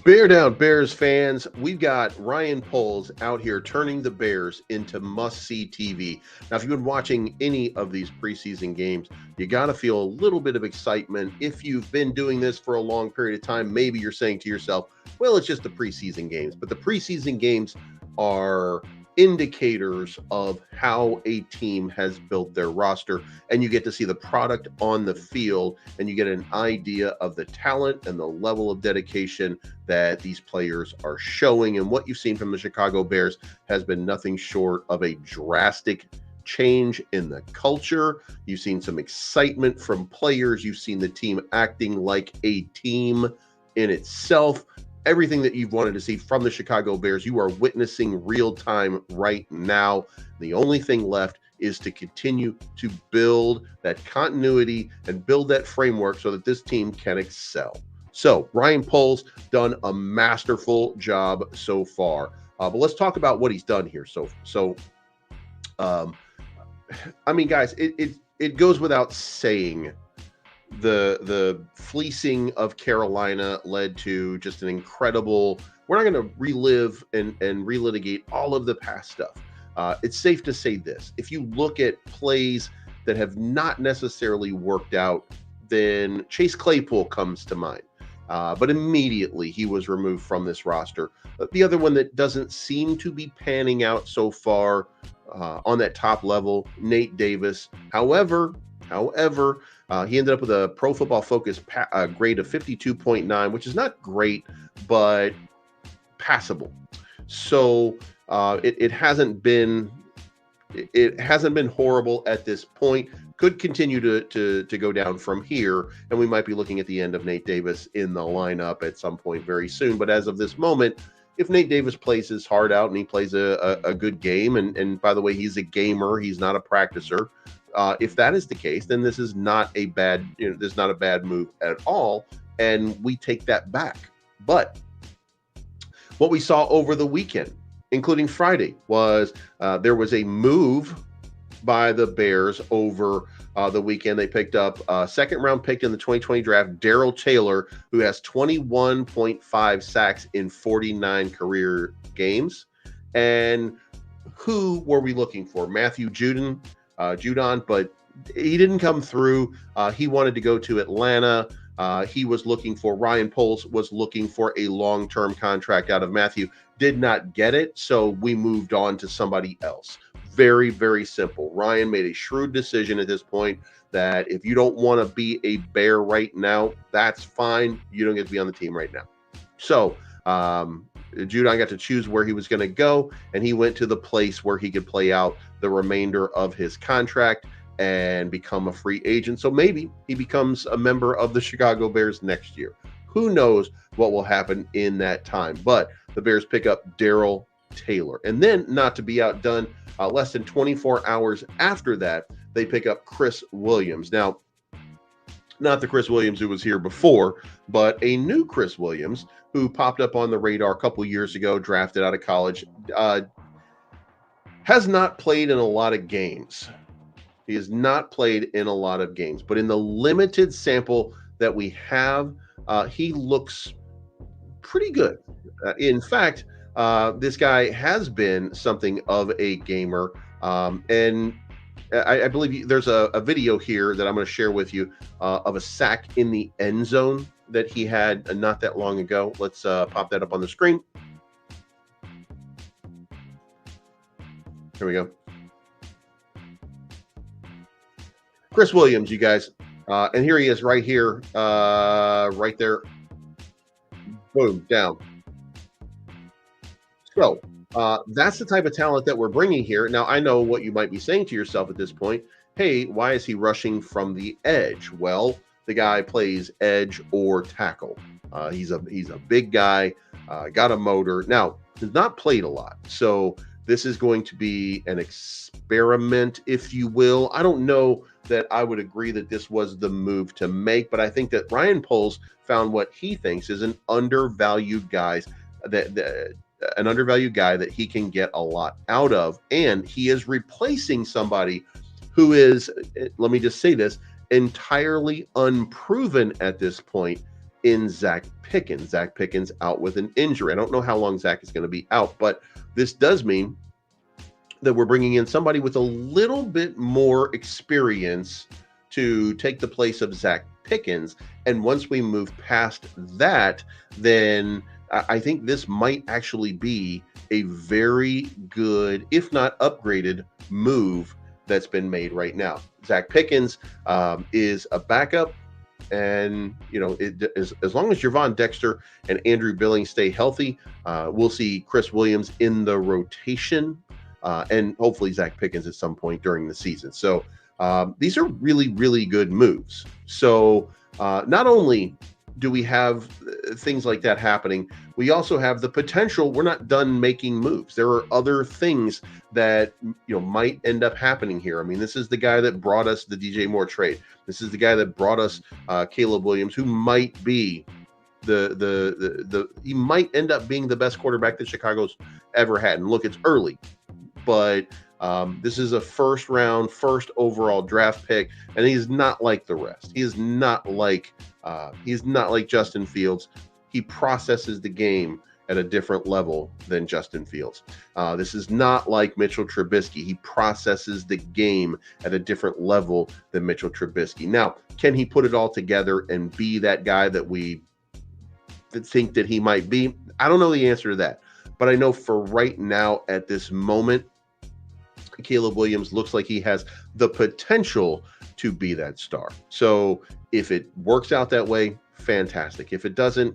Bear down, Bears fans. We've got Ryan Poles out here turning the Bears into must-see TV. Now, if you've been watching any of these preseason games, you got to feel a little bit of excitement. If you've been doing this for a long period of time, maybe you're saying to yourself, well, it's just the preseason games. But the preseason games are indicators of how a team has built their roster, and you get to see the product on the field, and you get an idea of the talent and the level of dedication that these players are showing. And what you've seen from the Chicago Bears has been nothing short of a drastic change in the culture. You've seen some excitement from players. You've seen the team acting like a team in itself. Everything that you've wanted to see from the Chicago Bears, you are witnessing real time right now. The only thing left is to continue to build that continuity and build that framework so that this team can excel. So Ryan Poles done a masterful job so far. But let's talk about what he's done here. I mean, guys, it goes without saying the fleecing of Carolina led to just an incredible. We're not going to relive and relitigate all of the past stuff. It's safe to say this: if you look at plays that have not necessarily worked out, then Chase Claypool comes to mind. But immediately he was removed from this roster. The other one that doesn't seem to be panning out so far on that top level, Nate Davis. However, he ended up with a Pro Football Focus grade of 52.9, which is not great, but passable. So it hasn't been horrible at this point. Could continue to go down from here, and we might be looking at the end of Nate Davis in the lineup at some point very soon. But as of this moment, if Nate Davis plays his heart out and he plays a good game, and by the way, he's a gamer, he's not a practicer. If that is the case, then this is not a bad, this is not a bad move at all, and we take that back. But what we saw over the weekend, including Friday, was there was a move by the Bears over the weekend. They picked up a second-round pick in the 2020 draft, Darrell Taylor, who has 21.5 sacks in 49 career games. And who were we looking for? Matthew Judon, but he didn't come through. He wanted to go to Atlanta. He was looking for, Ryan Poles was looking for a long-term contract out of Matthew. Did not get it, so we moved on to somebody else. Very, very simple. Ryan made a shrewd decision at this point that if you don't want to be a Bear right now, that's fine. You don't get to be on the team right now. So Judon got to choose where he was going to go, and he went to the place where he could play out the remainder of his contract and become a free agent. So maybe he becomes a member of the Chicago Bears next year. Who knows what will happen in that time? But the Bears pick up Darrell Taylor. And then, not to be outdone, less than 24 hours after that, they pick up Chris Williams. Now, not the Chris Williams who was here before, but a new Chris Williams who popped up on the radar a couple years ago, drafted out of college, has not played in a lot of games. He has not played in a lot of games, but in the limited sample that we have, he looks pretty good. In fact, this guy has been something of a gamer, and I believe there's a video here that I'm going to share with you of a sack in the end zone that he had not that long ago. Let's pop that up on the screen. Here we go. Chris Williams, you guys. And here he is right here, right there. Boom, down. So that's the type of talent that we're bringing here. Now, I know what you might be saying to yourself at this point. Hey, why is he rushing from the edge? Well, the guy plays edge or tackle. He's a big guy, got a motor. Now, he's not played a lot. So this is going to be an experiment, if you will. I don't know that I would agree that this was the move to make, but I think that Ryan Poles found what he thinks is an undervalued guy that he can get a lot out of, and he is replacing somebody who is, let me just say this, entirely unproven at this point, in Zach Pickens. Zach Pickens out with an injury. I don't know how long Zach is going to be out, but this does mean that we're bringing in somebody with a little bit more experience to take the place of Zach Pickens. And once we move past that, then I think this might actually be a very good, if not upgraded, move that's been made right now. Zach Pickens is a backup. And, as long as Javon Dexter and Andrew Billings stay healthy, we'll see Chris Williams in the rotation and hopefully Zach Pickens at some point during the season. So these are really, really good moves. So not only do we have things like that happening, we also have the potential. We're not done making moves. There are other things that might end up happening here. I mean, this is the guy that brought us the DJ Moore trade. This is the guy that brought us Caleb Williams, who might be he might end up being the best quarterback that Chicago's ever had. And look, it's early, but this is a first overall draft pick, and he's not like the rest. He's not like Justin Fields. He processes the game at a different level than Justin Fields. This is not like Mitchell Trubisky. He processes the game at a different level than Mitchell Trubisky. Now, can he put it all together and be that guy that we think that he might be? I don't know the answer to that, but I know for right now at this moment, Caleb Williams looks like he has the potential to be that star. So if it works out that way, fantastic. If it doesn't,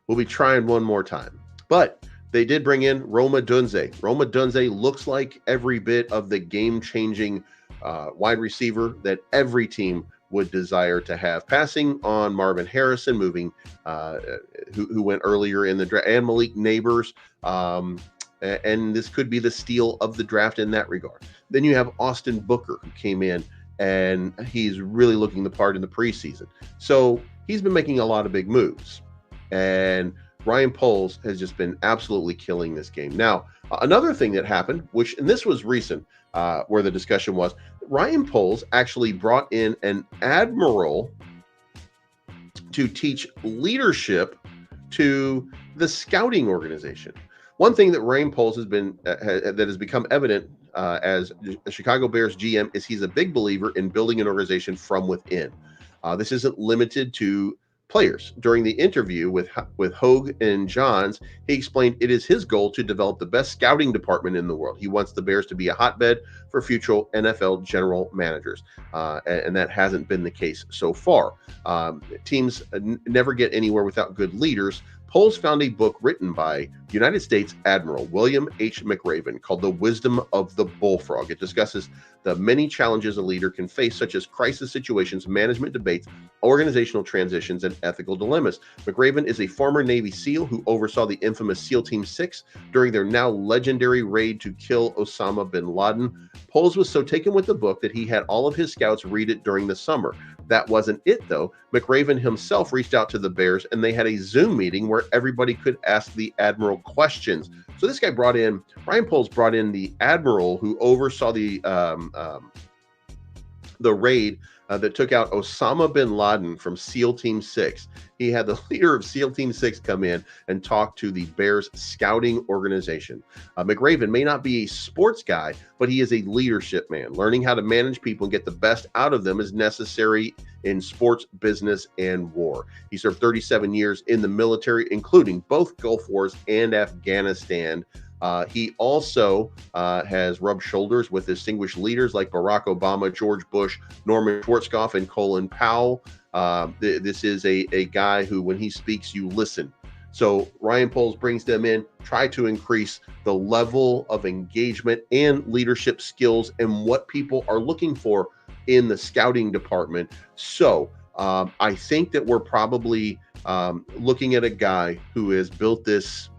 we'll be trying one more time. But they did bring in Rome Odunze. Rome Odunze looks like every bit of the game-changing wide receiver that every team would desire to have. Passing on Marvin Harrison, moving who went earlier in the draft, and Malik Neighbors. And this could be the steal of the draft in that regard. Then you have Austin Booker, who came in, and he's really looking the part in the preseason. So he's been making a lot of big moves. And Ryan Poles has just been absolutely killing this game. Now, another thing that happened, and this was recent, where the discussion was, Ryan Poles actually brought in an admiral to teach leadership to the scouting organization. One thing that Ryan Poles that has become evident as a Chicago Bears GM is he's a big believer in building an organization from within. This isn't limited to players. During the interview with Hogue and Johns, he explained it is his goal to develop the best scouting department in the world. He wants the Bears to be a hotbed for future NFL general managers, and that hasn't been the case so far. Teams never get anywhere without good leaders. Poles found a book written by United States Admiral William H. McRaven called The Wisdom of the Bullfrog. It discusses the many challenges a leader can face, such as crisis situations, management debates, organizational transitions, and ethical dilemmas. McRaven is a former Navy SEAL who oversaw the infamous SEAL Team 6 during their now legendary raid to kill Osama bin Laden. Poles was so taken with the book that he had all of his scouts read it during the summer. That wasn't it, though. McRaven himself reached out to the Bears, and they had a Zoom meeting where everybody could ask the Admiral questions. So this guy Ryan Poles brought in the Admiral who oversaw the raid that took out Osama bin Laden from SEAL Team 6. He had the leader of SEAL Team 6 come in and talk to the Bears scouting organization. McRaven may not be a sports guy, but he is a leadership man. Learning how to manage people and get the best out of them is necessary in sports, business, and war. He served 37 years in the military, including both Gulf Wars and Afghanistan. He also has rubbed shoulders with distinguished leaders like Barack Obama, George Bush, Norman Schwarzkopf, and Colin Powell. This is a guy who, when he speaks, you listen. So Ryan Poles brings them in, try to increase the level of engagement and leadership skills and what people are looking for in the scouting department. So I think that we're probably looking at a guy who has built this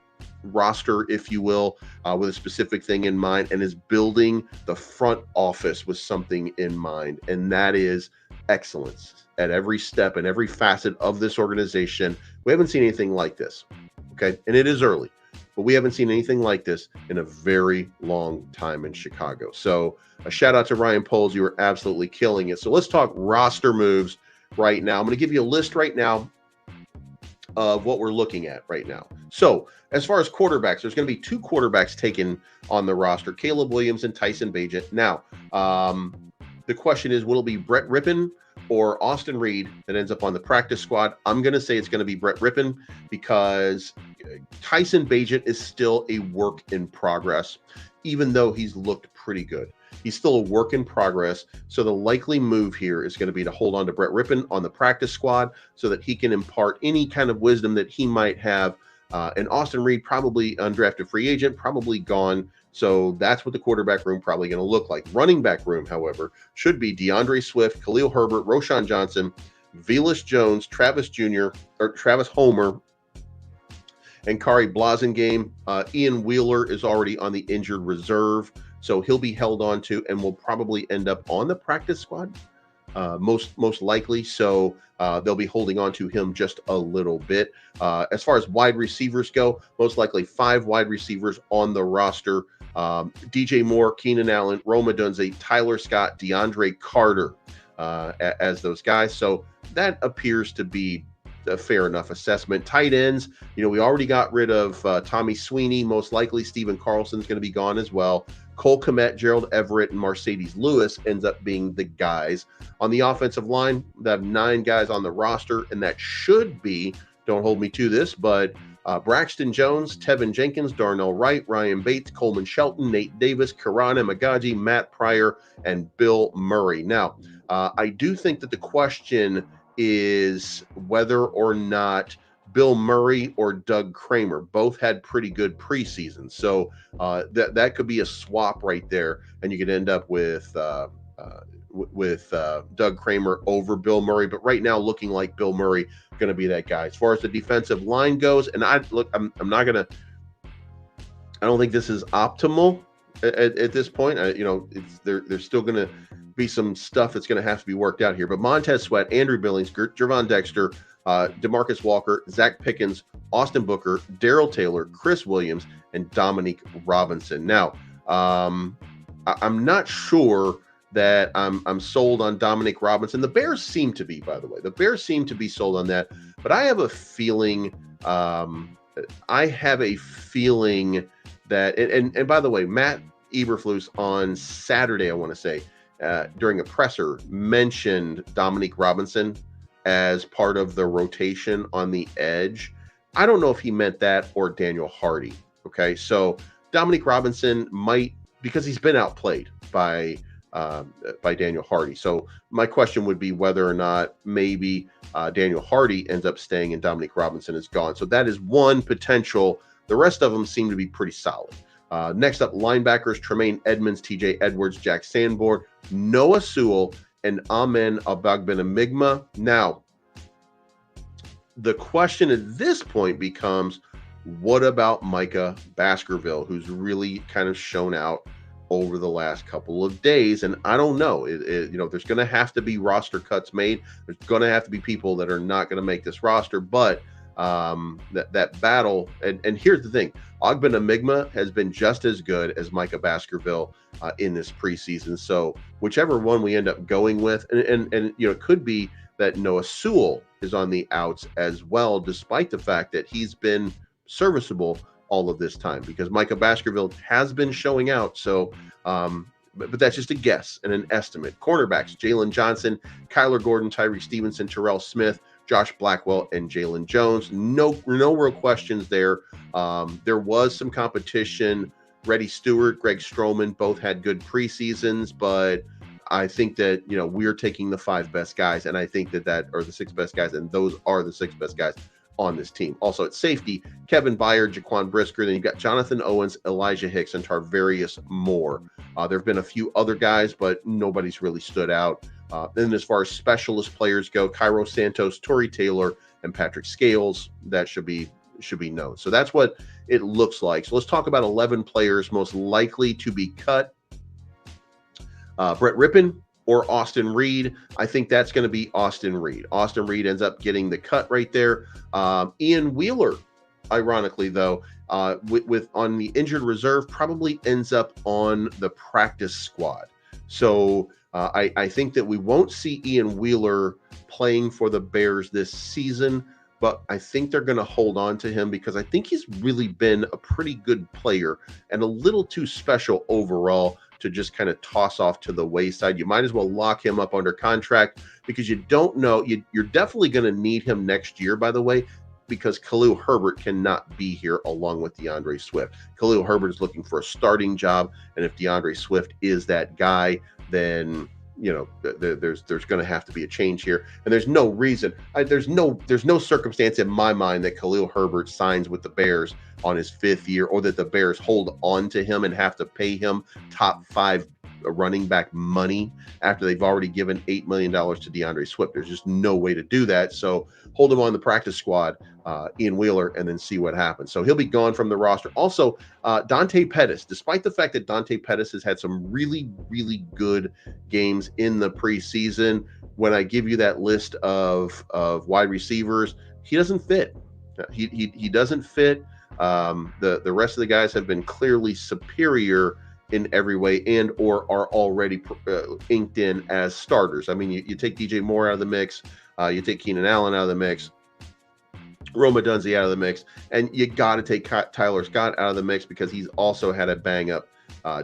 roster, if you will, with a specific thing in mind, and is building the front office with something in mind, and that is excellence at every step and every facet of this organization. We haven't seen anything like this, okay? And it is early, but we haven't seen anything like this in a very long time in Chicago. So a shout out to Ryan Poles. You are absolutely killing it. So let's talk roster moves right now. I'm going to give you a list right now of what we're looking at right now. So, as far as quarterbacks, there's going to be 2 quarterbacks taken on the roster, Caleb Williams and Tyson Bagent. Now, the question is, will it be Brett Rippon or Austin Reed that ends up on the practice squad? I'm going to say it's going to be Brett Rippon because Tyson Bagent is still a work in progress, even though he's looked pretty good. He's still a work in progress. So the likely move here is going to be to hold on to Brett Rippon on the practice squad so that he can impart any kind of wisdom that he might have. And Austin Reed, probably undrafted free agent, probably gone. So that's what the quarterback room probably going to look like. Running back room, however, should be DeAndre Swift, Khalil Herbert, Roshan Johnson, Velus Jones, Travis Homer, and Kari Blasingame. Ian Wheeler is already on the injured reserve, so he'll be held on to and will probably end up on the practice squad, most likely. So they'll be holding on to him just a little bit. As far as wide receivers go, most likely 5 wide receivers on the roster. DJ Moore, Keenan Allen, Rome Odunze, Tyler Scott, DeAndre Carter as those guys. So that appears to be a fair enough assessment. Tight ends, we already got rid of Tommy Sweeney. Most likely Stephen Carlson's going to be gone as well. Cole Kmet, Gerald Everett, and Mercedes Lewis ends up being the guys. On the offensive line, they have 9 guys on the roster, and that should be, don't hold me to this, but Braxton Jones, Tevin Jenkins, Darnell Wright, Ryan Bates, Coleman Shelton, Nate Davis, Karana Magaji, Matt Pryor, and Bill Murray. Now, I do think that the question is whether or not Bill Murray or Doug Kramer both had pretty good preseason. So that could be a swap right there, and you could end up with Doug Kramer over Bill Murray. But right now, looking like Bill Murray going to be that guy. As far as the defensive line goes, and I'm not going to. I don't think this is optimal at this point. There's still going to be some stuff that's going to have to be worked out here. But Montez Sweat, Andrew Billings, Javon Dexter, DeMarcus Walker, Zach Pickens, Austin Booker, Darrell Taylor, Chris Williams, and Dominique Robinson. Now, I'm not sure that I'm sold on Dominique Robinson. The Bears seem to be, by the way. The Bears seem to be sold on that. But I have a feeling that, and by the way, Matt Eberflus on Saturday, I want to say, during a presser, mentioned Dominique Robinson as part of the rotation on the edge. I don't know if he meant that or Daniel Hardy. Okay, so Dominique Robinson might, because he's been outplayed by Daniel Hardy. So my question would be whether or not maybe Daniel Hardy ends up staying and Dominique Robinson is gone. So that is one potential. The rest of them seem to be pretty solid. Next up, linebackers, Tremaine Edmonds, TJ Edwards, Jack Sanborn, Noah Sewell, and Amen Abagbenamigma. Now, the question at this point becomes, what about Micah Baskerville, who's really kind of shown out over the last couple of days? And I don't know, there's going to have to be roster cuts made. There's going to have to be people that are not going to make this roster, but that battle, and here's the thing, Agbenamigma has been just as good as Micah Baskerville in this preseason. So whichever one we end up going with, and it could be that Noah Sewell is on the outs as well, despite the fact that he's been serviceable all of this time, because Micah Baskerville has been showing out. So, but that's just a guess and an estimate. Cornerbacks, Jalen Johnson, Kyler Gordon, Tyree Stevenson, Terrell Smith, Josh Blackwell, and Jalen Jones. No real questions there. There was some competition. Reddy Stewart, Greg Stroman, both had good preseasons, but I think that, we're taking the 5 best guys, and I think that are the 6 best guys, and those are the 6 best guys on this team. Also at safety, Kevin Byard, Jaquan Brisker. Then you've got Jonathan Owens, Elijah Hicks, and Tarvarius Moore. There have been a few other guys, but nobody's really stood out. Then as far as specialist players go, Cairo Santos, Torrey Taylor, and Patrick Scales, that should be known. So that's what it looks like. So let's talk about 11 players most likely to be cut. Brett Rippon or Austin Reed. I think that's going to be Austin Reed. Austin Reed ends up getting the cut right there. Ian Wheeler, ironically though, with on the injured reserve, probably ends up on the practice squad. So I think that we won't see Ian Wheeler playing for the Bears this season, but I think they're going to hold on to him because I think he's really been a pretty good player and a little too special overall to just kind of toss off to the wayside. You might as well lock him up under contract because you don't know. You're definitely going to need him next year, by the way, because Khalil Herbert cannot be here along with DeAndre Swift. Khalil Herbert is looking for a starting job, and if DeAndre Swift is that guy, then there's going to have to be a change here, and there's no reason. There's no circumstance in my mind that Khalil Herbert signs with the Bears on his 5th year, or that the Bears hold on to him and have to pay him top 5 running back money after they've already given $8 million to DeAndre Swift. There's just no way to do that. So hold him on the practice squad, Ian Wheeler, and then see what happens. So he'll be gone from the roster. Also, Dante Pettis, despite the fact that Dante Pettis has had some really, really good games in the preseason, when I give you that list of wide receivers, he doesn't fit. He doesn't fit. The rest of the guys have been clearly superior in every way, and or are already inked in as starters. I mean, you take DJ Moore out of the mix, you take Keenan Allen out of the mix, Rome Odunze out of the mix, and you got to take Tyler Scott out of the mix because he's also had a bang-up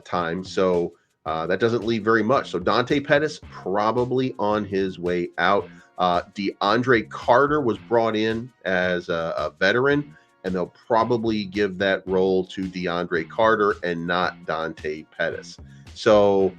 time. So that doesn't leave very much. So Dante Pettis probably on his way out. DeAndre Carter was brought in as a veteran, and they'll probably give that role to DeAndre Carter and not Dante Pettis. So,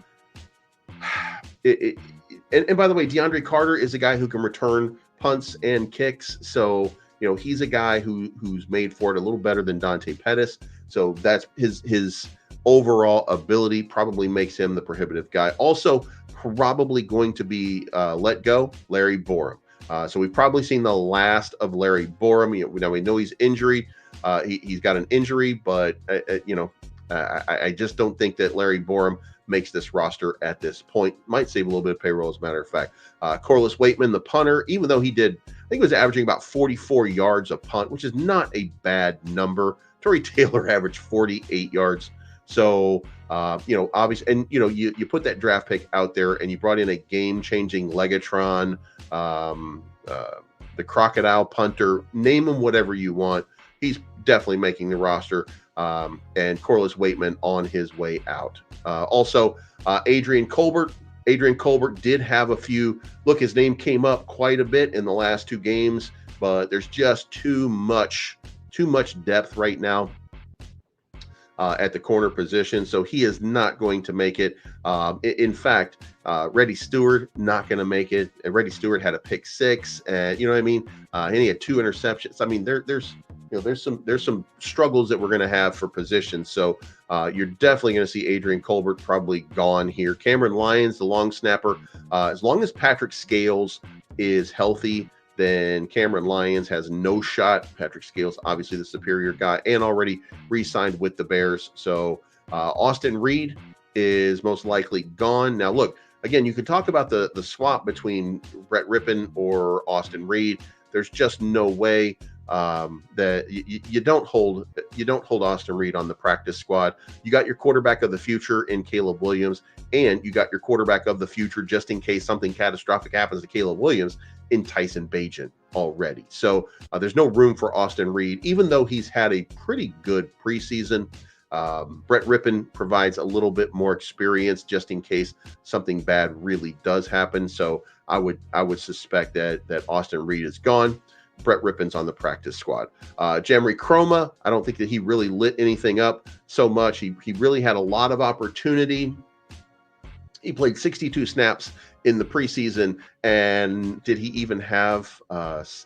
and by the way, DeAndre Carter is a guy who can return punts and kicks. So, he's a guy who's made for it a little better than Dante Pettis. So that's his overall ability probably makes him the prohibitive guy. Also, probably going to be let go, Larry Borum. So we've probably seen the last of Larry Borum. We know he's injured. He's got an injury, but I just don't think that Larry Borum makes this roster at this point. Might save a little bit of payroll, as a matter of fact. Corliss Waitman, the punter, even though I think he was averaging about 44 yards a punt, which is not a bad number. Torrey Taylor averaged 48 yards. So, obviously, and, you put that draft pick out there and you brought in a game-changing Legatron, the Crocodile punter, name him whatever you want. He's definitely making the roster, and Corliss Waitman on his way out. Also, Adrian Colbert. Adrian Colbert did have a few. Look, his name came up quite a bit in the last 2 games, but there's just too much depth right now at the corner position, so he is not going to make it. In fact, Reddy Stewart not going to make it. And Reddy Stewart had a pick 6, and you know what I mean. And he had 2 interceptions. I mean, there's some struggles that we're going to have for position. So you're definitely going to see Adrian Colbert probably gone here. Cameron Lyons, the long snapper, as long as Patrick Scales is healthy, then Cameron Lyons has no shot. Patrick Scales, obviously the superior guy, and already re-signed with the Bears. So Austin Reed is most likely gone. Now, look, again, you could talk about the swap between Brett Rippon or Austin Reed. There's just no way that you don't hold Austin Reed on the practice squad. You got your quarterback of the future in Caleb Williams, and you got your quarterback of the future just in case something catastrophic happens to Caleb Williams in Tyson Bagent already. So there's no room for Austin Reed, even though he's had a pretty good preseason. Brett Rippon provides a little bit more experience just in case something bad really does happen. So I would suspect that Austin Reed is gone. Brett Rippon's on the practice squad. Jamry Chroma, I don't think that he really lit anything up so much. He really had a lot of opportunity. He played 62 snaps in the preseason, and did he even have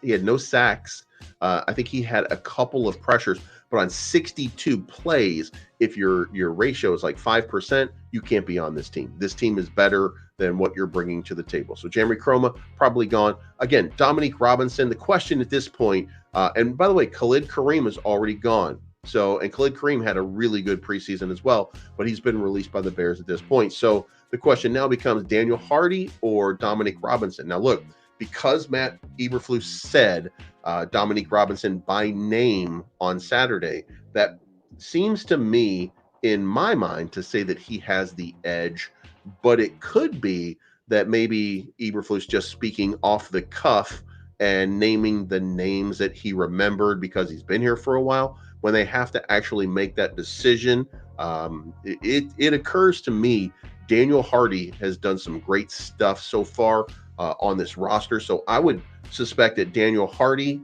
he had no sacks. I think he had a couple of pressures, but on 62 plays, if your ratio is like 5%, you can't be on this team. This team is better than what you're bringing to the table. So Jamry Chroma probably gone. Again, Dominique Robinson, the question at this point, and by the way, Khalid Kareem is already gone. And Khalid Kareem had a really good preseason as well, but he's been released by the Bears at this point. So the question now becomes Daniel Hardy or Dominique Robinson. Now look, because Matt Eberflus said Dominique Robinson by name on Saturday, that seems to me, in my mind, to say that he has the edge but it could be that maybe Eberflus just speaking off the cuff and naming the names that he remembered because he's been here for a while. When they have to actually make that decision, it occurs to me Daniel Hardy has done some great stuff so far on this roster. So I would suspect that Daniel Hardy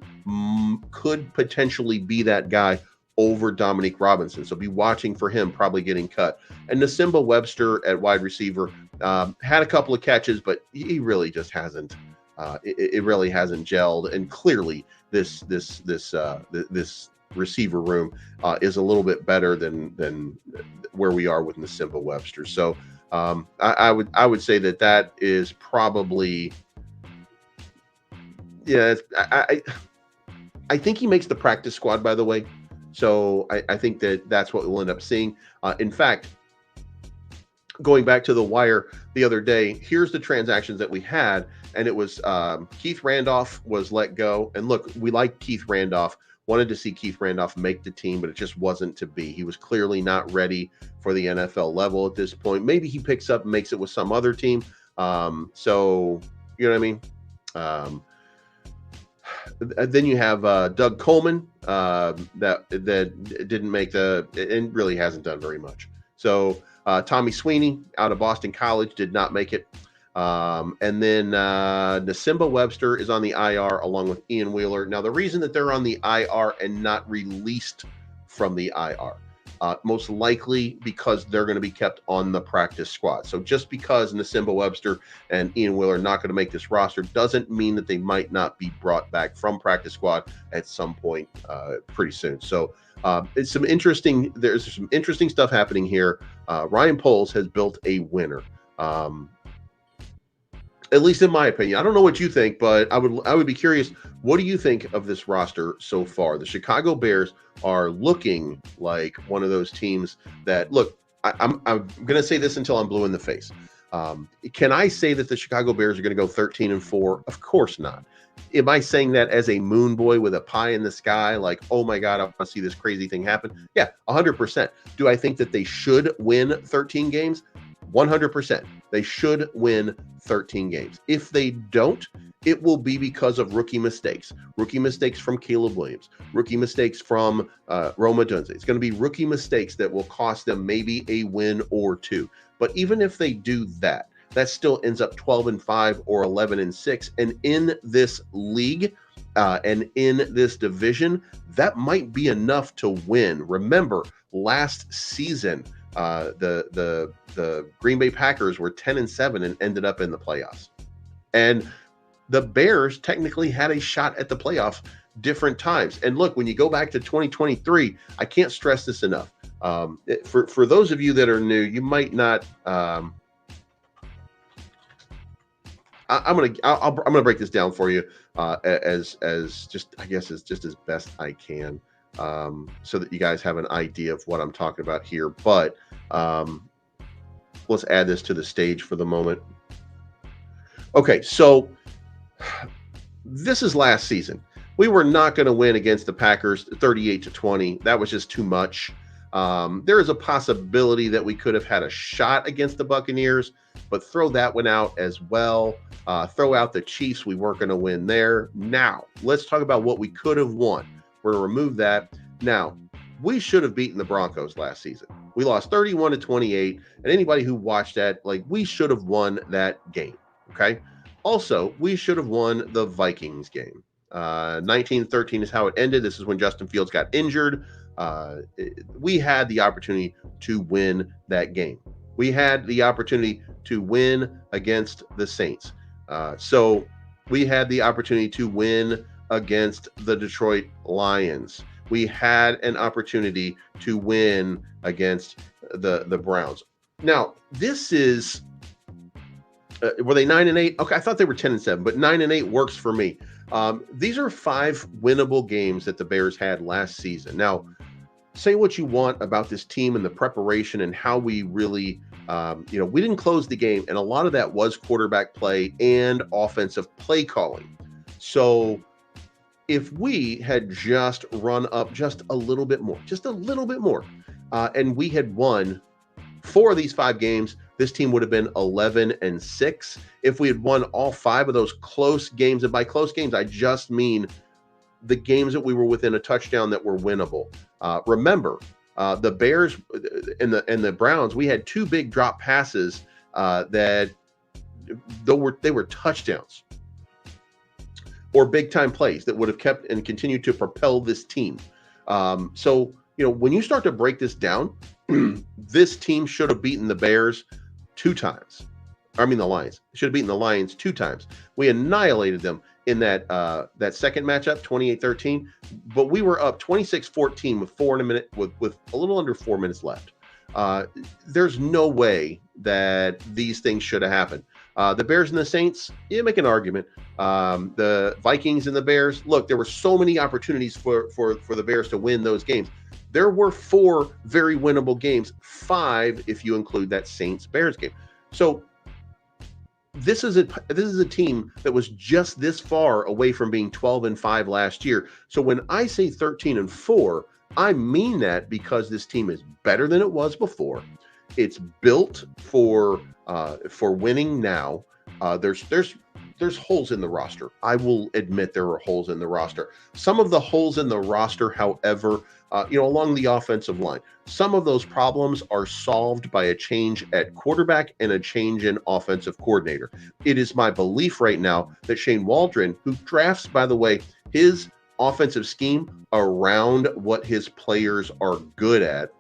could potentially be that guy over Dominique Robinson. So be watching for him probably getting cut. And Nasimba Webster at wide receiver had a couple of catches, but he really just hasn't. It really hasn't gelled. And clearly, this receiver room is a little bit better than where we are with Nasimba Webster. So I would say that is probably, yeah. I think he makes the practice squad, by the way. So I think that's what we'll end up seeing. In fact, going back to the wire the other day, here's the transactions that we had, and it was Keith Randolph was let go. And look, we like Keith Randolph. Wanted to see Keith Randolph make the team, but it just wasn't to be. He was clearly not ready for the NFL level at this point. Maybe he picks up and makes it with some other team. So, you know what I mean? Then you have Doug Coleman that didn't make and really hasn't done very much. So Tommy Sweeney out of Boston College did not make it. And then Nasimba Webster is on the IR along with Ian Wheeler. Now, the reason that they're on the IR and not released from the IR, most likely because they're going to be kept on the practice squad. So just because Nasimba Webster and Ian Wheeler are not going to make this roster doesn't mean that they might not be brought back from practice squad at some point pretty soon. So there's some interesting stuff happening here. Ryan Poles has built a winner. At least in my opinion. I don't know what you think, but I would be curious. What do you think of this roster so far? The Chicago Bears are looking like one of those teams that, look, I'm going to say this until I'm blue in the face. Can I say that the Chicago Bears are going to go 13-4? Of course not. Am I saying that as a moon boy with a pie in the sky? Like, oh my God, I want to see this crazy thing happen. Yeah, 100%. Do I think that they should win 13 games? 100%. They should win 13 games. If they don't, it will be because of rookie mistakes from Caleb Williams, rookie mistakes from Roma Dunze. It's going to be rookie mistakes that will cost them maybe a win or two. But even if they do that, that still ends up 12-5 or 11-6. And in this league and in this division, that might be enough to win. Remember, last season, the Green Bay Packers were 10-7 and ended up in the playoffs. And the Bears technically had a shot at the playoff different times. And look, when you go back to 2023, I can't stress this enough. For those of you that are new, you might not. I'm gonna break this down for you as best I can. So that you guys have an idea of what I'm talking about here. But let's add this to the stage for the moment. Okay, so this is last season. We were not going to win against the Packers 38-20. That was just too much. There is a possibility that we could have had a shot against the Buccaneers, but throw that one out as well. Throw out the Chiefs. We weren't going to win there. Now, let's talk about what we could have won. We're going to remove that. Now, we should have beaten the Broncos last season. We lost 31-28, and anybody who watched that, we should have won that game, okay? Also, we should have won the Vikings game. 19-13 is how it ended. This is when Justin Fields got injured. We had the opportunity to win that game. We had the opportunity to win against the Saints. So we had the opportunity to win against the Detroit Lions. We had an opportunity to win against the Browns. Now, this is were they 9-8? Okay, I thought they were 10-7, but 9-8 works for me. These are 5 winnable games that the Bears had last season. Now, say what you want about this team and the preparation and how we really, we didn't close the game, and a lot of that was quarterback play and offensive play calling. So if we had just run up just a little bit more, and we had won 4 of these 5 games, this team would have been 11-6 if we had won all 5 of those close games. And by close games, I just mean the games that we were within a touchdown that were winnable. Remember, the Bears and the Browns, we had 2 big drop passes that they were touchdowns or big time plays that would have kept and continued to propel this team. So, when you start to break this down, this team should have beaten the Bears 2 times. The Lions should have beaten the Lions 2 times. We annihilated them in that second matchup, 28-13, but we were up 26-14 with 4 in a minute, with a little under 4 minutes left. There's no way that these things should have happened. The Bears and the Saints, you make an argument. The Vikings and the Bears, look, there were so many opportunities for the Bears to win those games. There were 4 very winnable games, 5 if you include that Saints-Bears game. So this is a team that was just this far away from being 12-5 last year. So when I say 13-4, I mean that because this team is better than it was before. It's built for winning now. There's holes in the roster. I will admit there are holes in the roster. Some of the holes in the roster, however, along the offensive line, some of those problems are solved by a change at quarterback and a change in offensive coordinator. It is my belief right now that Shane Waldron, who drafts, by the way, his offensive scheme around what his players are good at,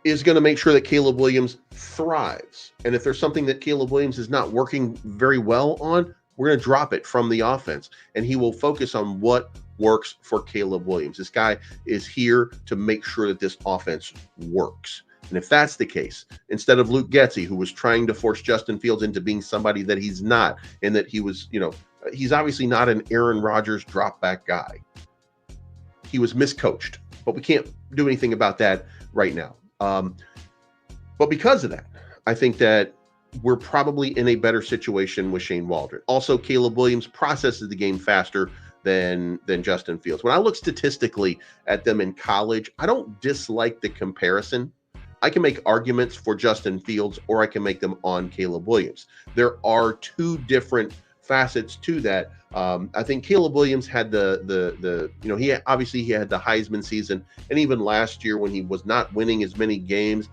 is going to make sure that Caleb Williams thrives. And if there's something that Caleb Williams is not working very well on, we're going to drop it from the offense, and he will focus on what works for Caleb Williams. This guy is here to make sure that this offense works. And if that's the case, instead of Luke Getsy, who was trying to force Justin Fields into being somebody that he's not, and that he was, he's obviously not an Aaron Rodgers drop back guy. He was miscoached, but we can't do anything about that right now. But because of that, I think that we're probably in a better situation with Shane Waldron. Also, Caleb Williams processes the game faster than Justin Fields. When I look statistically at them in college, I don't dislike the comparison. I can make arguments for Justin Fields, or I can make them on Caleb Williams. There are 2 different facets to that. I think Caleb Williams had he obviously had the Heisman season, and even last year when he was not winning as many games,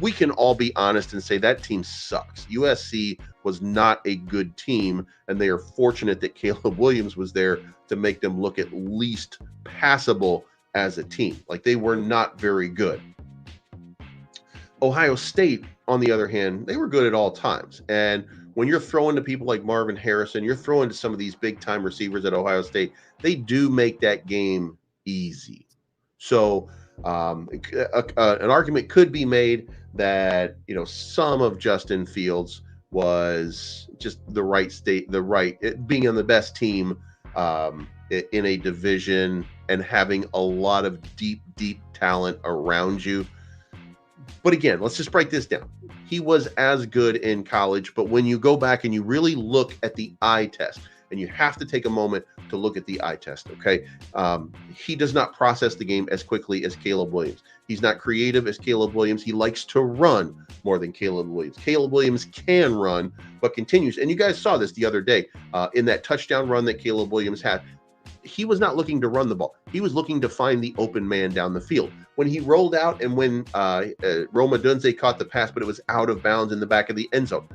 we can all be honest and say that team sucks. USC was not a good team, and they are fortunate that Caleb Williams was there to make them look at least passable as a team. Like, they were not very good. Ohio State, on the other hand, they were good at all times. And when you're throwing to people like Marvin Harrison, you're throwing to some of these big-time receivers at Ohio State, they do make that game easy. So an argument could be made that, some of Justin Fields was just being on the best team in a division and having a lot of deep talent around you. But again, let's just break this down. He was as good in college, but when you go back and you really look at the eye test, and you have to take a moment to look at the eye test, okay? He does not process the game as quickly as Caleb Williams. He's not creative as Caleb Williams. He likes to run more than Caleb Williams. Caleb Williams can run, but continues. And you guys saw this the other day in that touchdown run that Caleb Williams had. He was not looking to run the ball. He was looking to find the open man down the field. When he rolled out and when Roma Dunze caught the pass, but it was out of bounds in the back of the end zone,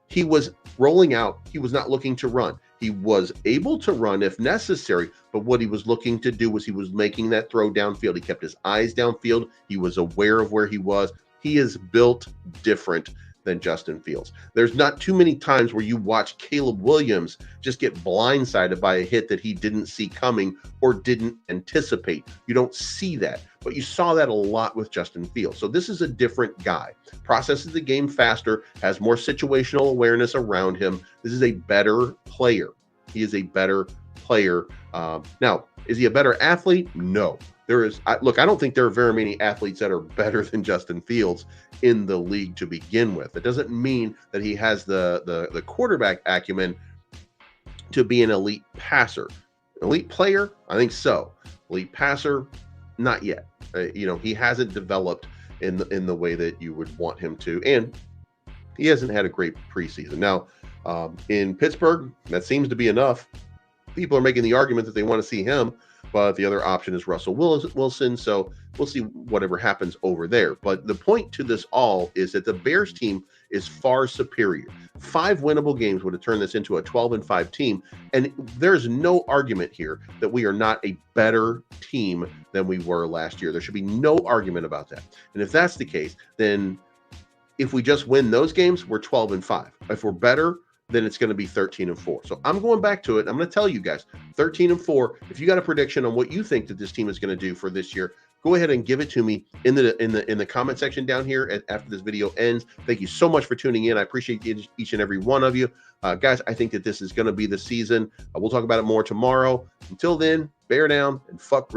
he was rolling out. He was not looking to run. He was able to run if necessary, but what he was looking to do was he was making that throw downfield. He kept his eyes downfield. He was aware of where he was. He is built different than Justin Fields. There's not too many times where you watch Caleb Williams just get blindsided by a hit that he didn't see coming or didn't anticipate. You don't see that, but you saw that a lot with Justin Fields. So this is a different guy. Processes the game faster, has more situational awareness around him. This is a better player. He is a better player. Now, is he a better athlete? No. I don't think there are very many athletes that are better than Justin Fields in the league to begin with. It doesn't mean that he has the quarterback acumen to be an elite passer. Elite player? I think so. Elite passer? Not yet. He hasn't developed in the way that you would want him to. And he hasn't had a great preseason. Now, in Pittsburgh, that seems to be enough. People are making the argument that they want to see him, but the other option is Russell Wilson. So we'll see whatever happens over there. But the point to this all is that the Bears team is far superior. 5 winnable games would have turned this into a 12-5 team. And there's no argument here that we are not a better team than we were last year. There should be no argument about that. And if that's the case, then if we just win those games, we're 12-5. If we're better, then it's going to be 13-4. So I'm going back to it. I'm going to tell you guys 13-4. If you got a prediction on what you think that this team is going to do for this year, go ahead and give it to me in the comment section down here after this video ends. Thank you so much for tuning in. I appreciate each and every one of you. Guys, I think that this is going to be the season. We'll talk about it more tomorrow. Until then, bear down and fuck green.